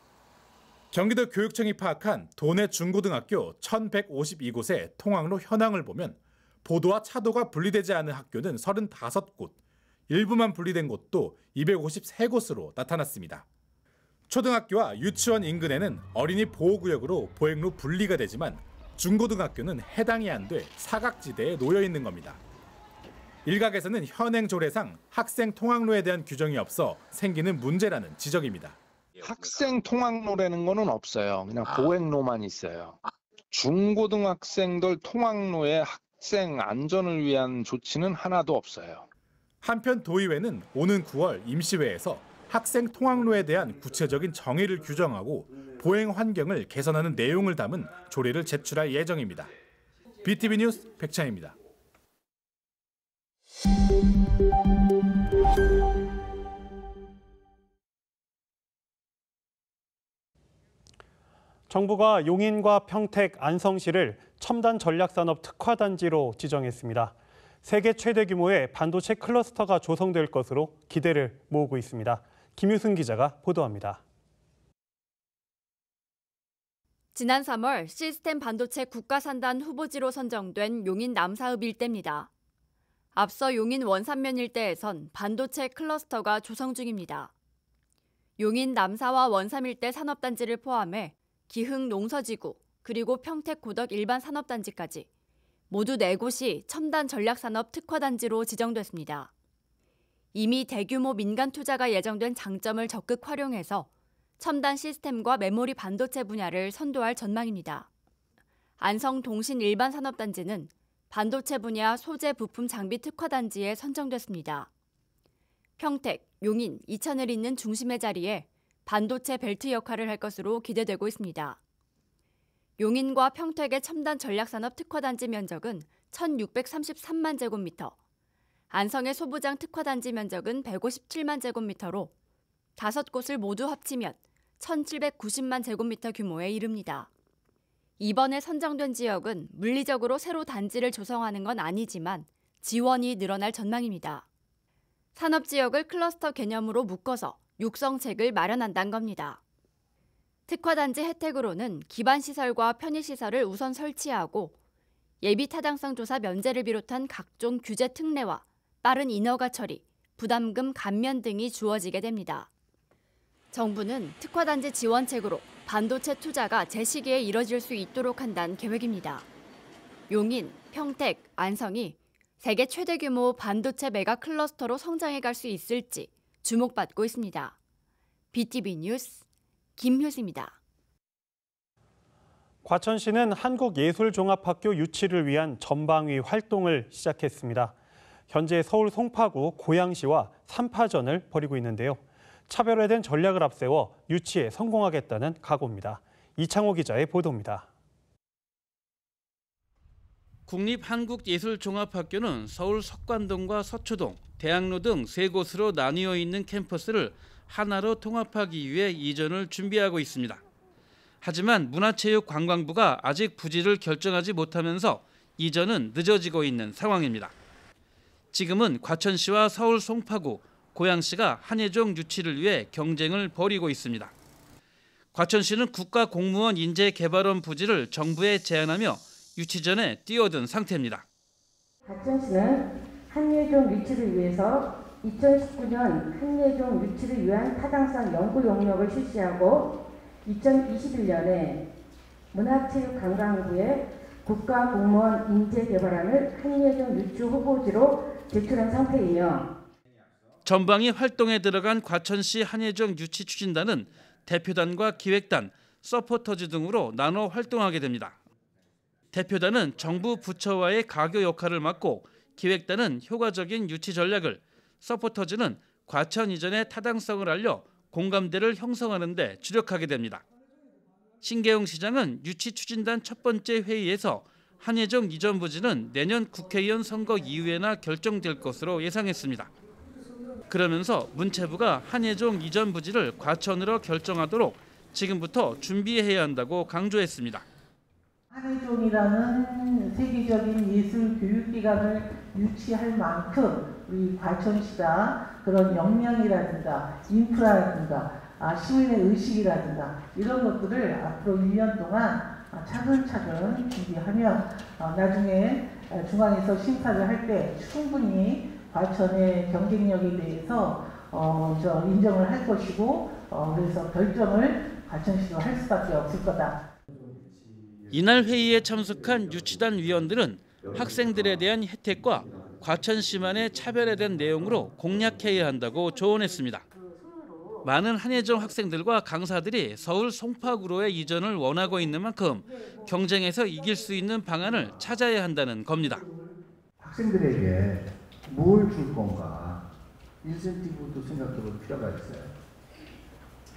[SPEAKER 11] 경기도 교육청이 파악한 도내 중고등학교 1152곳의 통학로 현황을 보면 보도와 차도가 분리되지 않은 학교는 35곳, 일부만 분리된 곳도 253곳으로 나타났습니다. 초등학교와 유치원 인근에는 어린이 보호구역으로 보행로 분리가 되지만 중고등학교는 해당이 안 돼 사각지대에 놓여 있는 겁니다. 일각에서는 현행 조례상 학생 통학로에 대한 규정이 없어 생기는 문제라는 지적입니다.
[SPEAKER 7] 학생 통학로라는 거는 없어요. 그냥 보행로만 있어요. 중고등학생들 통학로에 학생 안전을 위한 조치는 하나도 없어요.
[SPEAKER 11] 한편 도의회는 오는 9월 임시회에서 학생 통학로에 대한 구체적인 정의를 규정하고 보행 환경을 개선하는 내용을 담은 조례를 제출할 예정입니다. BTV 뉴스 백찬입니다.
[SPEAKER 1] 정부가 용인과 평택, 안성시를 첨단 전략산업 특화단지로 지정했습니다. 세계 최대 규모의 반도체 클러스터가 조성될 것으로 기대를 모으고 있습니다. 김유승 기자가 보도합니다.
[SPEAKER 8] 지난 3월 시스템 반도체 국가산단 후보지로 선정된 용인 남사읍 일대입니다. 앞서 용인 원산면 일대에선 반도체 클러스터가 조성 중입니다. 용인 남사와 원삼 일대 산업단지를 포함해 기흥 농서지구 그리고 평택 고덕 일반 산업단지까지 모두 4곳이 첨단 전략산업 특화단지로 지정됐습니다. 이미 대규모 민간 투자가 예정된 장점을 적극 활용해서 첨단 시스템과 메모리 반도체 분야를 선도할 전망입니다. 안성 동신 일반 산업단지는 반도체 분야 소재 부품 장비 특화단지에 선정됐습니다. 평택, 용인, 이천을 잇는 중심의 자리에 반도체 벨트 역할을 할 것으로 기대되고 있습니다. 용인과 평택의 첨단 전략산업 특화단지 면적은 1,633만 제곱미터, 안성의 소부장 특화단지 면적은 157만 제곱미터로 5곳을 모두 합치면 1,790만 제곱미터 규모에 이릅니다. 이번에 선정된 지역은 물리적으로 새로 단지를 조성하는 건 아니지만 지원이 늘어날 전망입니다. 산업지역을 클러스터 개념으로 묶어서 육성책을 마련한다는 겁니다. 특화단지 혜택으로는 기반시설과 편의시설을 우선 설치하고 예비타당성 조사 면제를 비롯한 각종 규제 특례와 빠른 인허가 처리, 부담금 감면 등이 주어지게 됩니다. 정부는 특화단지 지원책으로 반도체 투자가 제시기에 이뤄질 수 있도록 한다는 계획입니다. 용인, 평택, 안성이 세계 최대 규모 반도체 메가 클러스터로 성장해갈 수 있을지 주목받고 있습니다. BTV 뉴스 김효수입니다.
[SPEAKER 1] 과천시는 한국예술종합학교 유치를 위한 전방위 활동을 시작했습니다. 현재 서울 송파구 고양시와 3파전을 벌이고 있는데요. 차별화된 전략을 앞세워 유치에 성공하겠다는 각오입니다. 이창호 기자의 보도입니다.
[SPEAKER 5] 국립한국예술종합학교는 서울 석관동과 서초동, 대학로 등 3곳으로 나뉘어 있는 캠퍼스를 하나로 통합하기 위해 이전을 준비하고 있습니다. 하지만 문화체육관광부가 아직 부지를 결정하지 못하면서 이전은 늦어지고 있는 상황입니다. 지금은 과천시와 서울 송파구, 고양시가 한예종 유치를 위해 경쟁을 벌이고 있습니다. 과천시는 국가공무원 인재개발원 부지를 정부에 제안하며 유치 전에 뛰어든 상태입니다.
[SPEAKER 9] 과천시는 한예종 유치를 위해서 2019년 한예종 유치를 위한 타당성 연구 용역을 실시하고 2021년에 문화체육관광부에 국가공무원 인재개발안을 한예종 유치 후보지로 제출한 상태이며
[SPEAKER 5] 전방위 활동에 들어간 과천시 한예종 유치 추진단은 대표단과 기획단, 서포터즈 등으로 나눠 활동하게 됩니다. 대표단은 정부 부처와의 가교 역할을 맡고 기획단은 효과적인 유치 전략을, 서포터즈는 과천 이전의 타당성을 알려 공감대를 형성하는 데 주력하게 됩니다. 신계웅 시장은 유치 추진단 첫 번째 회의에서 한예종 이전 부지는 내년 국회의원 선거 이후에나 결정될 것으로 예상했습니다. 그러면서 문체부가 한예종 이전 부지를 과천으로 결정하도록 지금부터 준비해야 한다고 강조했습니다.
[SPEAKER 10] 한예종이라는 세계적인 예술 교육기관을 유치할 만큼 우리 과천시가 그런 역량이라든가 인프라라든가 시민의 의식이라든가 이런 것들을 앞으로 1년 동안 차근차근 준비하면 나중에 중앙에서 심사를 할 때 충분히 과천의 경쟁력에 대해서 인정을 할 것이고 그래서 결정을 과천시로 할 수밖에 없을 거다.
[SPEAKER 5] 이날 회의에 참석한 유치단 위원들은 학생들에 대한 혜택과 과천시만의 차별에 대한 내용으로 공략해야 한다고 조언했습니다. 많은 한예종 학생들과 강사들이 서울 송파구로의 이전을 원하고 있는 만큼 경쟁에서 이길 수 있는 방안을 찾아야 한다는 겁니다.
[SPEAKER 15] 학생들에게 뭘 줄 건가 인센티브도 생각해볼 필요가 있어요.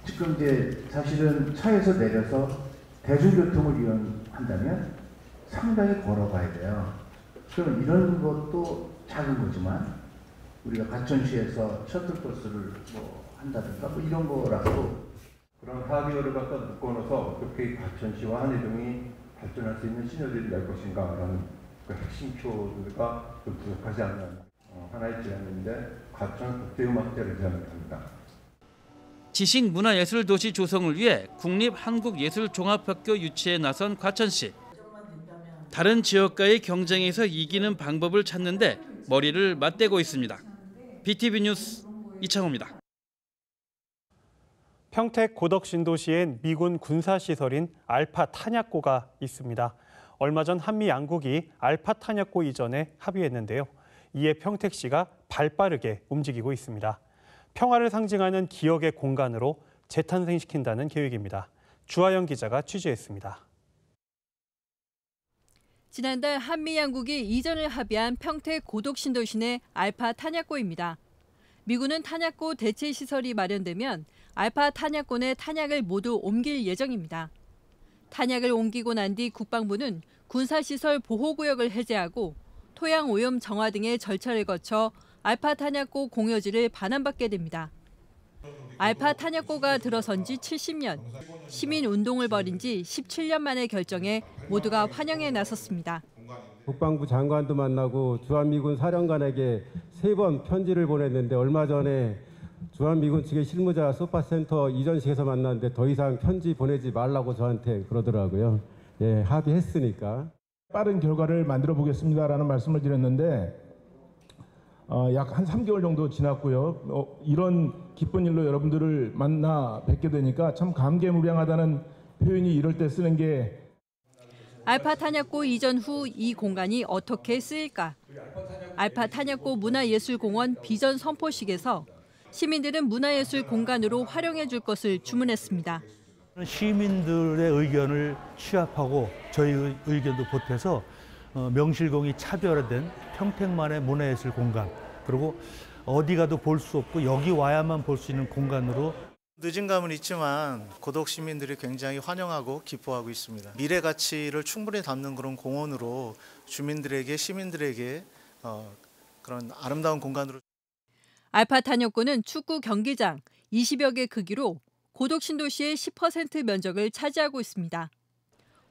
[SPEAKER 15] 지금 이제 사실은 차에서 내려서 대중교통을 이용한다면 상당히 걸어가야 돼요. 그럼 이런 것도 작은 거지만 우리가 과천시에서 셔틀버스를 한다든가 이런 거라도
[SPEAKER 25] 그런 합의어를 갖다 묶어놓아서 어떻게 과천시와 한예종이 발전할 수 있는 시너지를 낼 것인가라는 그 핵심표가 좀 부족하지 않나. 하나의 제안인데 과천 국제음악제를 제안합니다.
[SPEAKER 5] 지식문화예술도시 조성을 위해 국립한국예술종합학교 유치에 나선 과천시. 다른 지역과의 경쟁에서 이기는 방법을 찾는데 머리를 맞대고 있습니다. BTV 뉴스 이창호입니다.
[SPEAKER 1] 평택 고덕신도시엔 미군 군사시설인 알파 탄약고가 있습니다. 얼마 전 한미 양국이 알파 탄약고 이전에 합의했는데요. 이에 평택시가 발빠르게 움직이고 있습니다. 평화를 상징하는 기억의 공간으로 재탄생시킨다는 계획입니다. 주하영 기자가 취재했습니다.
[SPEAKER 26] 지난달 한미 양국이 이전을 합의한 평택 고덕신도시 내 알파 탄약고입니다. 미군은 탄약고 대체 시설이 마련되면 알파 탄약고 내 탄약을 모두 옮길 예정입니다. 탄약을 옮기고 난 뒤 국방부는 군사시설 보호구역을 해제하고 토양 오염 정화 등의 절차를 거쳐 알파 탄약고 공여지를 반환받게 됩니다. 알파 탄약고가 들어선 지 70년, 시민운동을 벌인 지 17년 만에 결정해 모두가 환영에 나섰습니다.
[SPEAKER 2] 국방부 장관도 만나고 주한미군 사령관에게 3번 편지를 보냈는데 얼마 전에 주한미군 측의 실무자 소파센터 이전식에서 만났는데 더 이상 편지 보내지 말라고 저한테 그러더라고요. 예, 합의했으니까.
[SPEAKER 4] 빠른 결과를 만들어 보겠습니다라는 말씀을 드렸는데 약 한 3개월 정도 지났고요. 이런 기쁜 일로 여러분들을 만나 뵙게 되니까 참 감개무량하다는 표현이 이럴 때 쓰는 게
[SPEAKER 26] 알파 탄약고 이전 후 이 공간이 어떻게 쓰일까? 알파 탄약고 문화예술공원 비전 선포식에서 시민들은 문화예술 공간으로 활용해 줄 것을 주문했습니다.
[SPEAKER 16] 시민들의 의견을 취합하고 저희 의견도 보태서 명실공히 차별화된 평택만의 문화예술 공간, 그리고 어디 가도 볼 수 없고 여기 와야만 볼 수 있는 공간으로.
[SPEAKER 17] 늦은 감은 있지만 고덕 시민들이 굉장히 환영하고 기뻐하고 있습니다. 미래 가치를 충분히 담는 그런 공원으로 주민들에게, 시민들에게 그런 아름다운 공간으로.
[SPEAKER 26] 알파 탄약고는 축구 경기장 20여 개 크기로 고덕 신도시의 10% 면적을 차지하고 있습니다.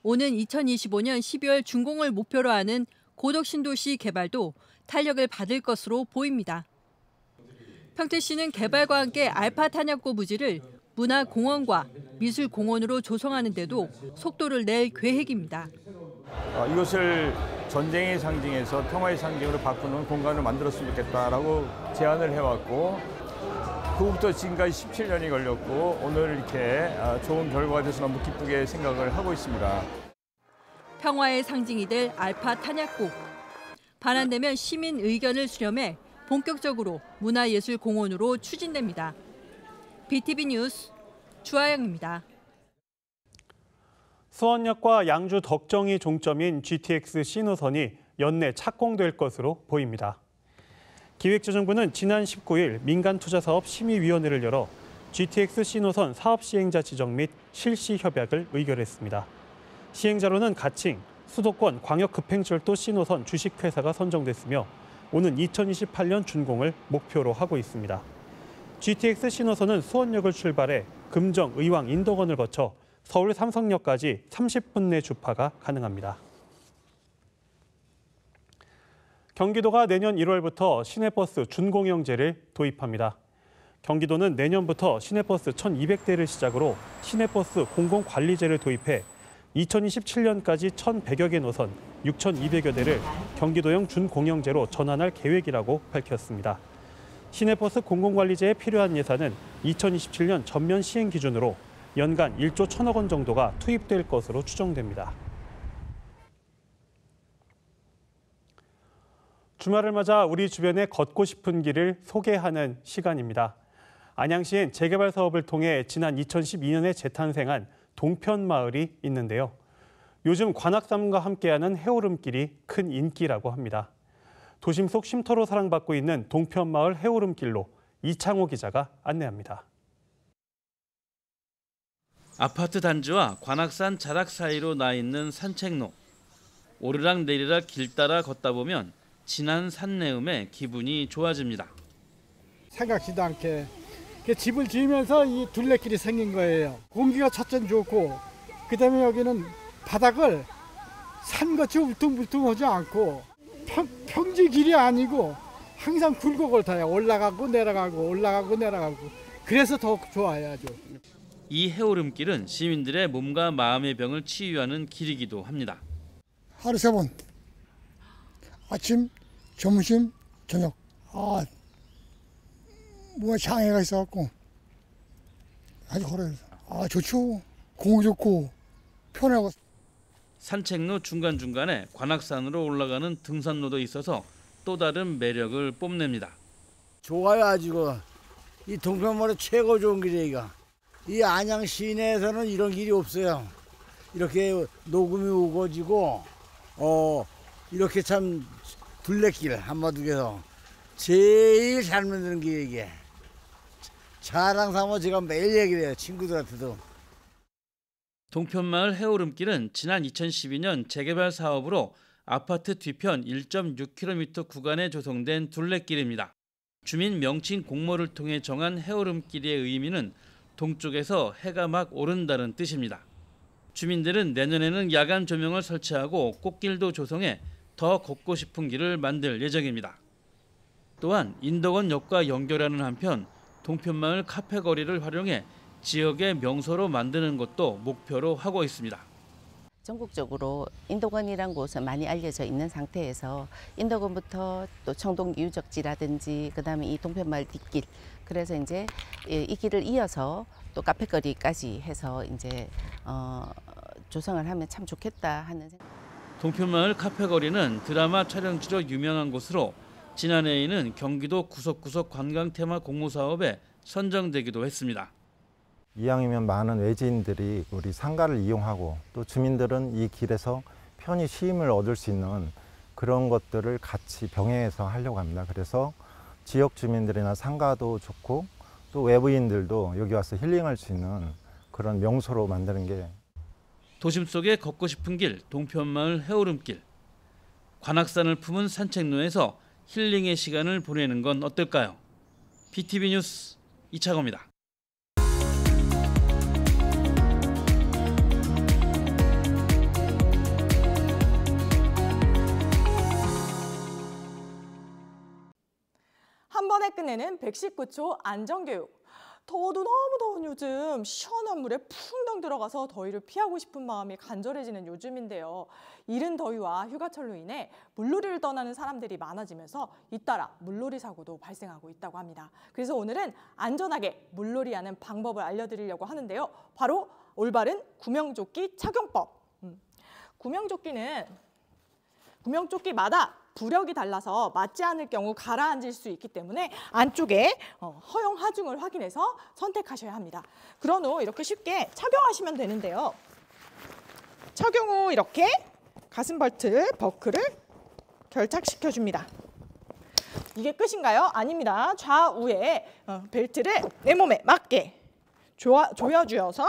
[SPEAKER 26] 오는 2025년 12월 준공을 목표로 하는 고덕 신도시 개발도 탄력을 받을 것으로 보입니다. 평택시는 개발과 함께 알파 탄약고 부지를 문화공원과 미술공원으로 조성하는 데도 속도를 낼 계획입니다.
[SPEAKER 18] 이것을 전쟁의 상징에서 평화의 상징으로 바꾸는 공간을 만들었으면 좋겠다라고 제안을 해왔고, 그부터 지금까지 17년이 걸렸고 오늘 이렇게 좋은 결과가 돼서 너무 기쁘게 생각을 하고 있습니다.
[SPEAKER 26] 평화의 상징이 될 알파 탄약고. 반환되면 시민 의견을 수렴해 본격적으로 문화예술공원으로 추진됩니다. BTV 뉴스 주하영입니다.
[SPEAKER 1] 수원역과 양주 덕정이 종점인 GTX 신호선이 연내 착공될 것으로 보입니다. 기획재정부는 지난 19일 민간투자사업 심의위원회를 열어 GTX 신호선 사업 시행자 지정 및 실시 협약을 의결했습니다. 시행자로는 가칭, 수도권 광역급행철도 신호선 주식회사가 선정됐으며 오는 2028년 준공을 목표로 하고 있습니다. GTX 신호선은 수원역을 출발해 금정, 의왕, 인덕원을 거쳐 서울 삼성역까지 30분 내 주파가 가능합니다. 경기도가 내년 1월부터 시내버스 준공영제를 도입합니다. 경기도는 내년부터 시내버스 1,200대를 시작으로 시내버스 공공관리제를 도입해 2027년까지 1,100여 개 노선 6,200여 대를 경기도형 준공영제로 전환할 계획이라고 밝혔습니다. 시내버스 공공관리제에 필요한 예산은 2027년 전면 시행 기준으로 연간 1조 1,000억 원 정도가 투입될 것으로 추정됩니다. 주말을 맞아 우리 주변에 걷고 싶은 길을 소개하는 시간입니다. 안양시엔 재개발 사업을 통해 지난 2012년에 재탄생한 동편마을이 있는데요. 요즘 관악산과 함께하는 해오름길이 큰 인기라고 합니다. 도심 속 쉼터로 사랑받고 있는 동편마을 해오름길로 이창호 기자가 안내합니다.
[SPEAKER 5] 아파트 단지와 관악산 자락 사이로 나 있는 산책로. 오르락 내리락 길 따라 걷다 보면 진한 산내음에 기분이 좋아집니다.
[SPEAKER 19] 생각지도 않게 집을 지으면서 이 둘레길이 생긴 거예요. 공기가 첫째는 좋고, 그다음에 여기는 바닥을 산같이 울퉁불퉁하지 않고 평지 길이 아니고 항상 굴곡을 타요. 올라가고 내려가고 올라가고 내려가고. 그래서 더 좋아요, 아주.
[SPEAKER 5] 이 해오름길은 시민들의 몸과 마음의 병을 치유하는 길이기도 합니다.
[SPEAKER 27] 하루 3번. 아침, 점심, 저녁. 뭐가 장애가 있어갖고 아주 걸어요. 좋죠. 공기 좋고 편하고.
[SPEAKER 5] 산책로 중간중간에 관악산으로 올라가는 등산로도 있어서 또 다른 매력을 뽐냅니다.
[SPEAKER 28] 좋아요, 아주. 이 동편마을이 최고 좋은 길이에요, 이거. 이 안양 시내에서는 이런 길이 없어요. 이렇게 녹음이 우거지고 이렇게 참 둘레길 한마디로 해서 제일 잘 만드는 길이에요, 이게. 자랑 삼아 제가 매일 얘기를 해요, 친구들한테도.
[SPEAKER 5] 동편마을 해오름길은 지난 2012년 재개발 사업으로 아파트 뒤편 1.6km 구간에 조성된 둘레길입니다. 주민 명칭 공모를 통해 정한 해오름길의 의미는 동쪽에서 해가 막 오른다는 뜻입니다. 주민들은 내년에는 야간 조명을 설치하고 꽃길도 조성해 더 걷고 싶은 길을 만들 예정입니다. 또한 인덕원역과 연결하는 한편 동편마을 카페 거리를 활용해 지역의 명소로 만드는 것도 목표로 하고 있습니다.
[SPEAKER 3] 전국적으로 인덕원이란 곳은 많이 알려져 있는 상태에서 인덕원부터 또 청동 유적지라든지 그다음에 이 동편마을 뒷길, 그래서 이제 이 길을 이어서 또 카페거리까지 해서 이제 조성을 하면 참 좋겠다 하는 생각.
[SPEAKER 5] 동편마을 카페 거리는 드라마 촬영지로 유명한 곳으로 지난해에는 경기도 구석구석 관광 테마 공모 사업에 선정되기도 했습니다.
[SPEAKER 13] 이왕이면 많은 외지인들이 우리 상가를 이용하고 또 주민들은 이 길에서 편히 쉼을 얻을 수 있는 그런 것들을 같이 병행해서 하려고 합니다. 그래서 지역 주민들이나 상가도 좋고 또 외부인들도 여기 와서 힐링할 수 있는 그런 명소로 만드는 게
[SPEAKER 5] 도심 속에 걷고 싶은 길, 동편마을 해오름길. 관악산을 품은 산책로에서 힐링의 시간을 보내는 건 어떨까요? BTV 뉴스 이창호입니다.
[SPEAKER 14] 한 번에 끝내는 119초 안전교육. 더워도 너무 더운 요즘 시원한 물에 풍덩 들어가서 더위를 피하고 싶은 마음이 간절해지는 요즘인데요. 이른 더위와 휴가철로 인해 물놀이를 떠나는 사람들이 많아지면서 잇따라 물놀이 사고도 발생하고 있다고 합니다. 그래서 오늘은 안전하게 물놀이하는 방법을 알려드리려고 하는데요. 바로 올바른 구명조끼 착용법. 구명조끼마다 부력이 달라서 맞지 않을 경우 가라앉을 수 있기 때문에 안쪽에 허용 하중을 확인해서 선택하셔야 합니다. 그런 후 이렇게 쉽게 착용하시면 되는데요. 착용 후 이렇게 가슴벨트, 버클을 결착시켜줍니다. 이게 끝인가요? 아닙니다. 좌우에 벨트를 내 몸에 맞게 조여주어서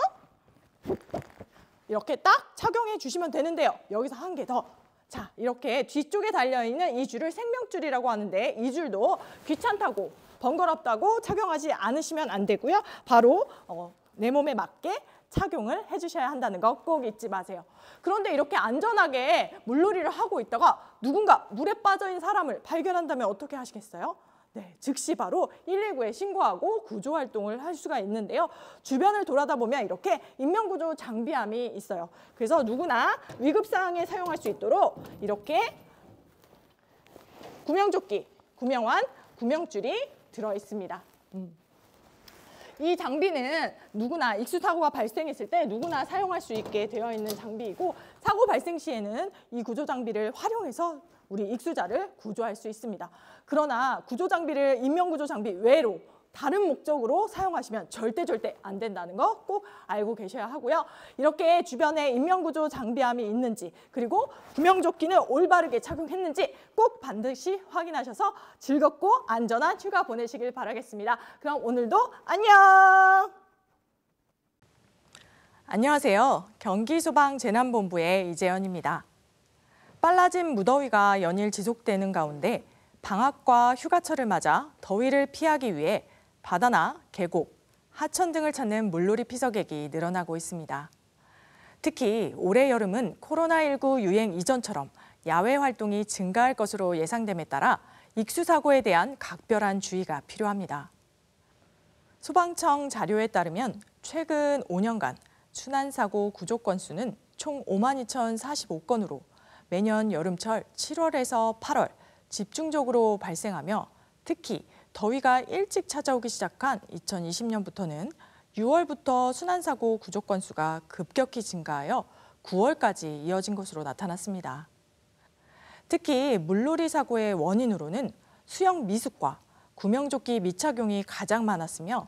[SPEAKER 14] 이렇게 딱 착용해 주시면 되는데요. 여기서 한 개 더. 자, 이렇게 뒤쪽에 달려있는 이 줄을 생명줄이라고 하는데 이 줄도 귀찮다고 번거롭다고 착용하지 않으시면 안 되고요. 바로 내 몸에 맞게 착용을 해주셔야 한다는 거 꼭 잊지 마세요. 그런데 이렇게 안전하게 물놀이를 하고 있다가 누군가 물에 빠져 있는 사람을 발견한다면 어떻게 하시겠어요? 네, 즉시 바로 119에 신고하고 구조 활동을 할 수가 있는데요. 주변을 돌아다 보면 이렇게 인명구조 장비함이 있어요. 그래서 누구나 위급 상황에 사용할 수 있도록 이렇게 구명조끼, 구명환, 구명줄이 들어 있습니다. 이 장비는 누구나 익수사고가 발생했을 때 누구나 사용할 수 있게 되어 있는 장비이고 사고 발생 시에는 이 구조 장비를 활용해서 우리 익수자를 구조할 수 있습니다. 그러나 구조 장비를 인명구조 장비 외로 다른 목적으로 사용하시면 절대 안 된다는 거 꼭 알고 계셔야 하고요. 이렇게 주변에 인명구조 장비함이 있는지 그리고 구명조끼는 올바르게 착용했는지 꼭 반드시 확인하셔서 즐겁고 안전한 휴가 보내시길 바라겠습니다. 그럼 오늘도 안녕! 안녕하세요. 경기소방재난본부의 이재현입니다. 빨라진 무더위가 연일 지속되는 가운데 방학과 휴가철을 맞아 더위를 피하기 위해 바다나 계곡, 하천 등을 찾는 물놀이 피서객이 늘어나고 있습니다. 특히 올해 여름은 코로나19 유행 이전처럼 야외 활동이 증가할 것으로 예상됨에 따라 익수사고에 대한 각별한 주의가 필요합니다. 소방청 자료에 따르면 최근 5년간 순환사고 구조 건수는 총 52,045건으로 매년 여름철 7월에서 8월 집중적으로 발생하며 특히 더위가 일찍 찾아오기 시작한 2020년부터는 6월부터 순환사고 구조 건수가 급격히 증가하여 9월까지 이어진 것으로 나타났습니다. 특히 물놀이 사고의 원인으로는 수영 미숙과 구명조끼 미착용이 가장 많았으며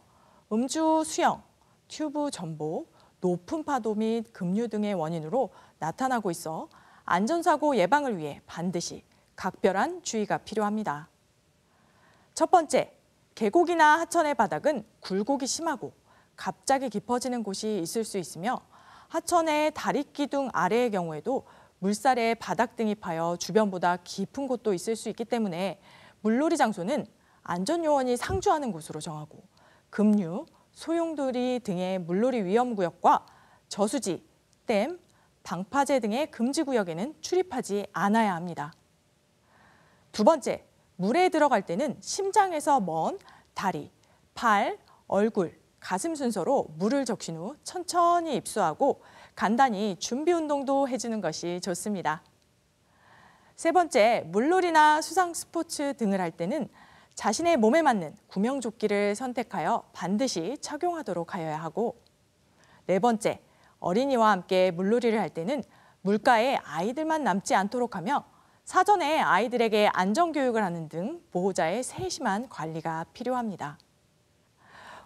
[SPEAKER 14] 음주 수영, 튜브 전복, 높은 파도 및 급류 등의 원인으로 나타나고 있어 안전사고 예방을 위해 반드시 각별한 주의가 필요합니다. 첫 번째, 계곡이나 하천의 바닥은 굴곡이 심하고 갑자기 깊어지는 곳이 있을 수 있으며 하천의 다리기둥 아래의 경우에도 물살에 바닥 등이 파여 주변보다 깊은 곳도 있을 수 있기 때문에 물놀이 장소는 안전요원이 상주하는 곳으로 정하고 급류, 소용돌이 등의 물놀이 위험구역과 저수지, 댐, 방파제 등의 금지구역에는 출입하지 않아야 합니다. 두 번째, 물에 들어갈 때는 심장에서 먼 다리, 팔, 얼굴, 가슴 순서로 물을 적신 후 천천히 입수하고 간단히 준비 운동도 해주는 것이 좋습니다. 세 번째, 물놀이나 수상 스포츠 등을 할 때는 자신의 몸에 맞는 구명조끼를 선택하여 반드시 착용하도록 하여야 하고, 네 번째, 어린이와 함께 물놀이를 할 때는 물가에 아이들만 남지 않도록 하며 사전에 아이들에게 안전교육을 하는 등 보호자의 세심한 관리가 필요합니다.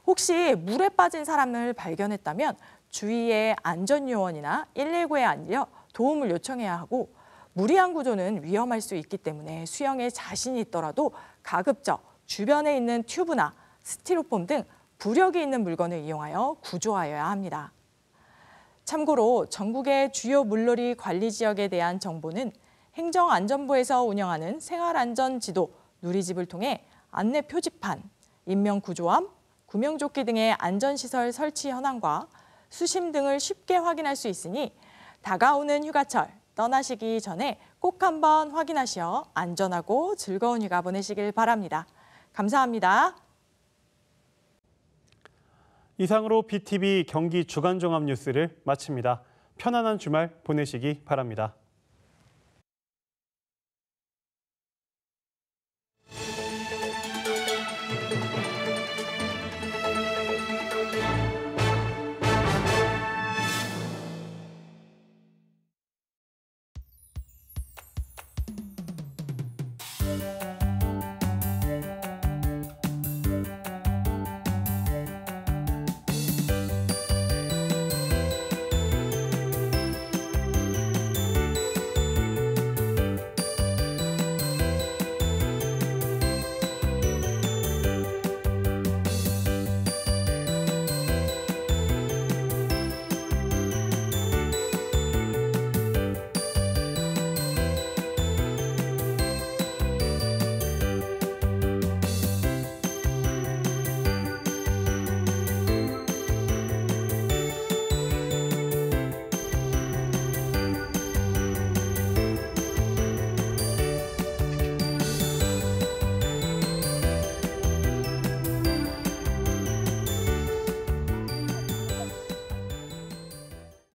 [SPEAKER 14] 혹시 물에 빠진 사람을 발견했다면 주위의 안전요원이나 119에 알려 도움을 요청해야 하고, 무리한 구조는 위험할 수 있기 때문에 수영에 자신이 있더라도 가급적 주변에 있는 튜브나 스티로폼 등 부력이 있는 물건을 이용하여 구조하여야 합니다. 참고로 전국의 주요 물놀이 관리 지역에 대한 정보는 행정안전부에서 운영하는 생활안전지도 누리집을 통해 안내 표지판, 인명구조함, 구명조끼 등의 안전시설 설치 현황과 수심 등을 쉽게 확인할 수 있으니 다가오는 휴가철 떠나시기 전에 꼭 한번 확인하시어 안전하고 즐거운 휴가 보내시길 바랍니다. 감사합니다.
[SPEAKER 1] 이상으로 BTV 경기 주간 종합 뉴스를 마칩니다. 편안한 주말 보내시기 바랍니다.